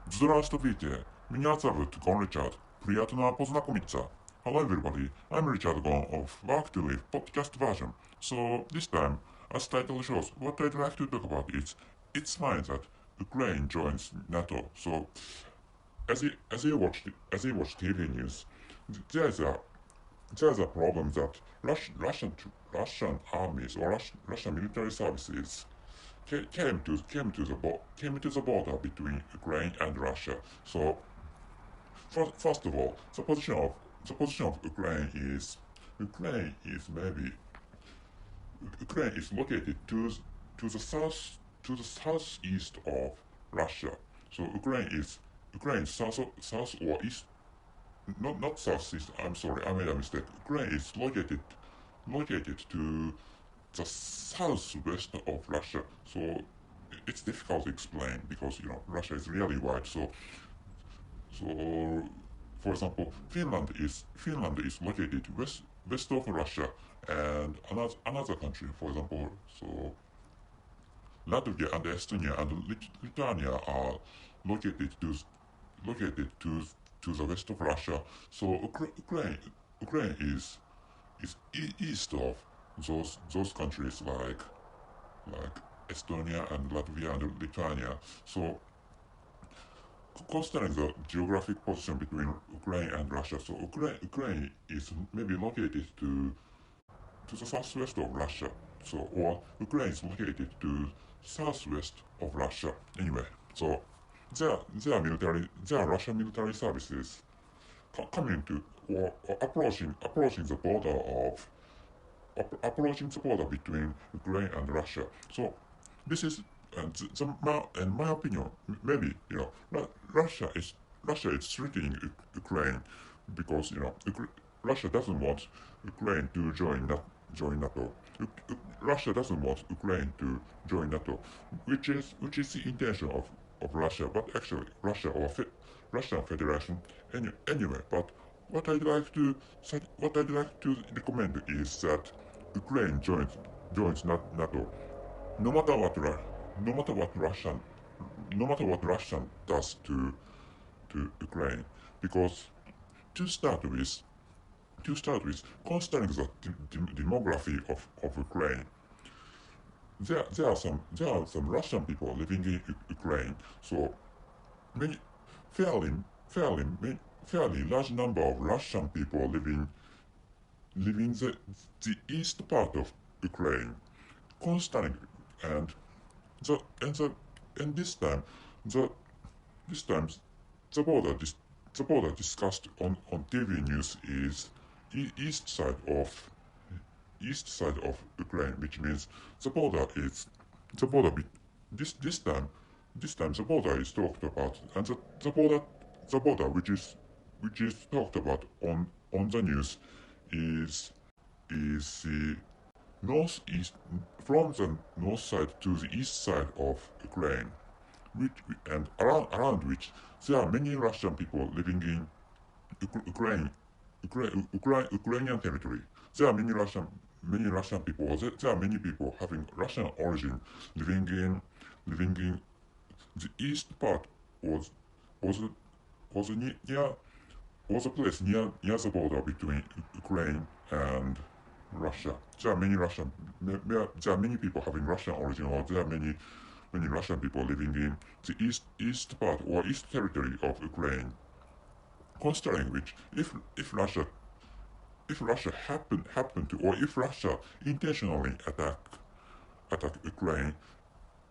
Здравствуйте, меня зовут Gon Richard. Приятно познакомиться. Hello everybody, I'm Richard Gon of Work to Live podcast version. So this time, as title shows, what I'd like to talk about is it's fine that Ukraine joins NATO. So as you watch TV news, there's a there's a problem that Russian armies or Russian military services came to the border between Ukraine and Russia. So first of all, the position of Ukraine is located to the southeast of Russia. So Ukraine is south or east, not southeast. I'm sorry, I made a mistake. Ukraine is located to the southwest of Russia. So it's difficult to explain because Russia is really wide. So for example, Finland is located west of Russia, and another country, for example, so Latvia and Estonia and Lithuania are located to located to the west of Russia. So Ukraine is east of those countries like Estonia and Latvia and Lithuania. So considering the geographic position between Ukraine and Russia, so Ukraine is maybe located to the southwest of Russia. So or Ukraine is located to southwest of Russia. Anyway, so their Russian military services coming to or approaching the border of approaching the border between Ukraine and Russia. So this is in my opinion, maybe Russia is threatening Ukraine because Russia doesn't want Ukraine to join NATO. Russia doesn't want Ukraine to join NATO, which is the intention of Russia, but actually Russian Federation anyway. But what I'd like to recommend is that Ukraine joins NATO, no matter what no matter what Russian no matter what Russian does to Ukraine, because to start with considering the demography of Ukraine, there are some Russian people living in Ukraine, so many fairly fairly large number of Russian people living the east part of Ukraine, considering and the and the and the this time the border the border discussed on TV news is east side of Ukraine, which means the border is the border be, this time the border is talked about, and the border which is talked about on the news is the northeast, from the north side to the east side of Ukraine, which and around which there are many Russian people living in Ukrainian territory. There are many Russian people. There are many people having Russian origin living in the east part was was was near was a place near the border between Ukraine and Russia. There are many people having Russian origin, or there are many Russian people living in the east part or east territory of Ukraine. Considering which, if Russia happen to, or if Russia intentionally attack Ukraine,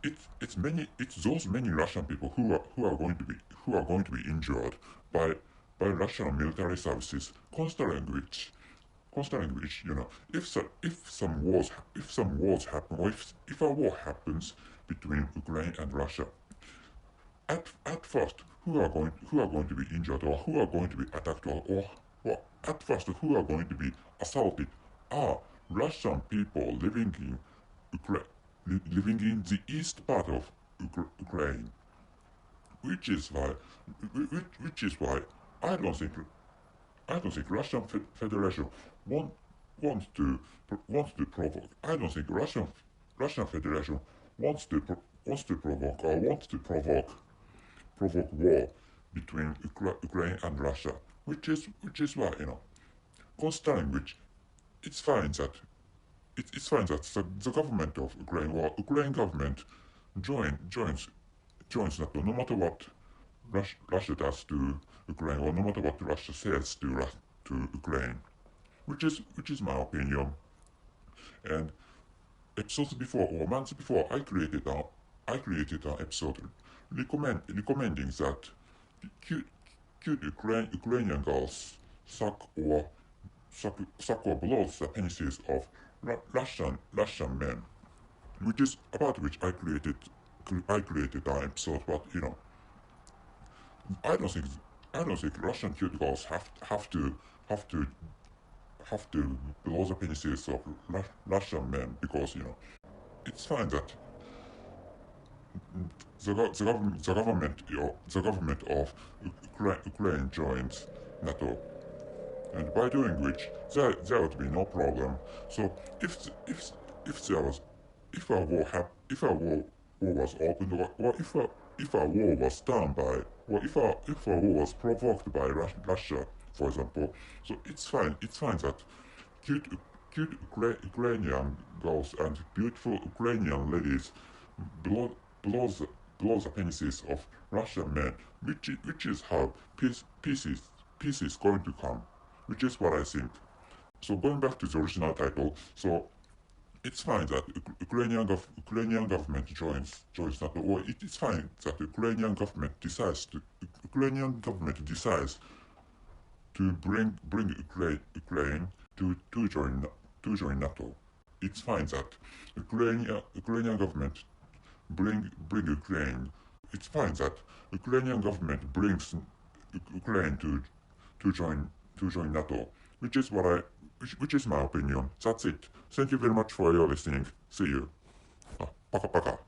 it's those many Russian people who are going to be injured by Russian military services. Considering which, if some wars happen, or if a war happens between Ukraine and Russia, at first who are going to be injured, or who are going to be attacked, or at first who are going to be assaulted are Russian people living in the east part of Ukraine, which is why which is why I don't think I don't think Russian Federation want, wants to provoke. I don't think Russian Federation wants to provoke, or wants to provoke provoke war between Ukraine and Russia, which is why, considering which, it's fine that it's fine that the government of Ukraine or Ukraine government joins NATO, no matter what Russia does to Ukraine, or no matter what Russia says to Ukraine, which is my opinion. And episodes before, or months before, I created an episode recommending that cute, Ukrainian girls suck or blows the penises of Russian men, which is about which I created an episode. But I don't think I don't think Russian cute girls have to have to blow the penises of Russian men, because it's fine that the government of Ukraine joins NATO, and by doing which there would be no problem. So if there was if a war war was opened, or if a war was done by, or if a war was provoked by Russia, for example, so it's fine that cute Ukrainian girls and beautiful Ukrainian ladies blow blow the penises of Russian men, which is how peace is going to come, which is what I think. So going back to the original title, so it's fine that Ukrainian government joins NATO, or it is fine that Ukrainian government decides to bring Ukraine to join NATO. It's fine that Ukrainian government bring Ukraine. It's fine that Ukrainian government brings Ukraine to join NATO, which is my opinion. That's it. Thank you very much for your listening. See you. Paka paka.